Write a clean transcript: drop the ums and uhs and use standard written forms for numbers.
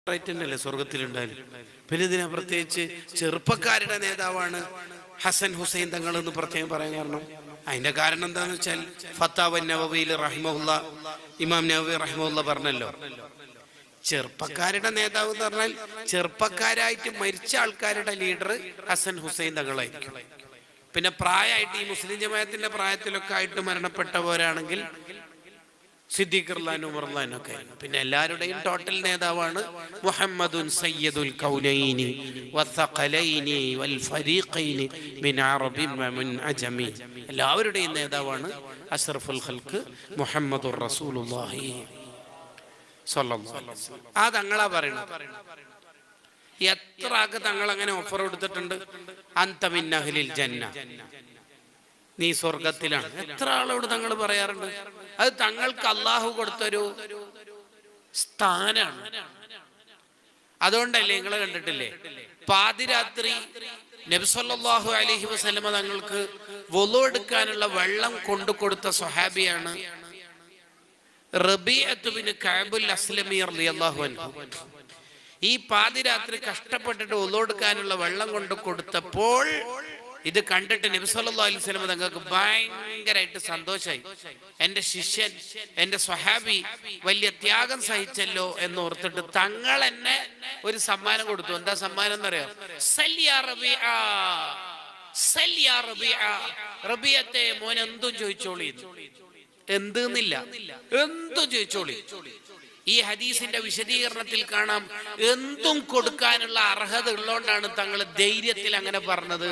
തന്നെയല്ലേ സ്വർഗത്തിലുണ്ടായാലും. പിന്നെ ഇതിനെ പ്രത്യേകിച്ച് ചെറുപ്പക്കാരുടെ നേതാവാണ് ഹസൻ ഹുസൈൻ തങ്ങൾ എന്ന് പ്രത്യേകം പറയാൻ കാരണം അതിന്റെ കാരണം എന്താന്ന് വെച്ചാൽ ഫത്താവ നവവിയിൽ റഹിമഹുല്ല ഇമാം നവവി റഹിമഹുല്ല പറഞ്ഞല്ലോ, ചെറുപ്പക്കാരുടെ നേതാവ് എന്ന് പറഞ്ഞാൽ ചെറുപ്പക്കാരായിട്ട് മരിച്ച ആൾക്കാരുടെ ലീഡർ ഹസൻ ഹുസൈൻ തങ്ങളായിരിക്കും. പിന്നെ പ്രായമായിട്ട് ഈ മുസ്ലിം ജമാഅത്തിന്റെ പ്രായത്തിലൊക്കെ ആയിട്ട് മരണപ്പെട്ടവരാണെങ്കിൽ സിദ്ദീഖ് റളിയല്ലാഹു അൻഹു ഉമർ. പിന്നെ എല്ലാവരുടെയും ടോട്ടൽ നേതാവാണ് മുഹമ്മദുൻ സയ്യിദുൽ കൗനൈനി വസ്സഖലൈനി വൽ ഫരീഖൈനി മിൻ അറബി വമിൻ അജമി. എല്ലാവരുടെയും നേതാവാണ് അഷ്റഫുൽ ഖൽഖ് മുഹമ്മദുർ റസൂലുള്ളാഹി സ്വല്ലല്ലാഹു അലൈഹി വസല്ലം. ആ തങ്ങളാ പറയുന്നത്. എത്ര ആൾക്ക് തങ്ങൾ അങ്ങനെ ഓഫർ കൊടുത്തിട്ടുണ്ട്, അൻത മിൻ അഹ്ലിൽ ജന്ന, നീ സ്വർഗത്തിലാണ്. എത്ര ആളോട് തങ്ങൾ പറയാറുണ്ട്. അത് തങ്ങൾക്ക് അള്ളാഹു കൊടുത്തൊരു സ്ഥാനാണ്. അതുകൊണ്ടല്ലേ നിങ്ങൾ കണ്ടിട്ടില്ലേ, പാതിരാത്രി നബി സല്ലല്ലാഹു അലൈഹി വസല്ലമ തങ്ങൾക്ക് വുളു എടുക്കാനുള്ള വെള്ളം കൊണ്ടു കൊടുത്ത സ്വഹാബിയാണ് റബീഅത്ത് ബിൻ കഅബുൽ അസ്ലമി റളിയല്ലാഹു അൻഹു. ഈ പാതിരാത്രി കഷ്ടപ്പെട്ടിട്ട് വുളു എടുക്കാനുള്ള വെള്ളം കൊണ്ടു കൊടുത്തപ്പോൾ ഇത് കണ്ടിട്ട് നബി സല്ലല്ലാഹു അലൈഹി വസല്ലം തങ്ങൾക്ക് ഭയങ്കരമായിട്ട് സന്തോഷമായി. എന്റെ ശിഷ്യൻ, എന്റെ സ്വഹാബി വലിയ ത്യാഗം സഹിച്ചല്ലോ എന്ന് ഓർത്തിട്ട് തങ്ങൾ എന്നെ ഒരു സമ്മാനം കൊടുത്തു. എന്താ സമ്മാനം എന്നറിയോ? സല്യാ റബീഅ, സല്യാ റബീഅ, റബീഅത്തെ മോൻ എന്തും ചോദിച്ചോളി. എന്തെന്നില്ല, എന്തും ചോദിച്ചോളി. ഈ ഹദീസിന്റെ വിശദീകരണത്തിൽ കാണാം, എന്തും കൊടുക്കാനുള്ള അർഹത ഉള്ളതുകൊണ്ടാണ് തങ്ങൾ ധൈര്യത്തിൽ അങ്ങനെ പറഞ്ഞത്.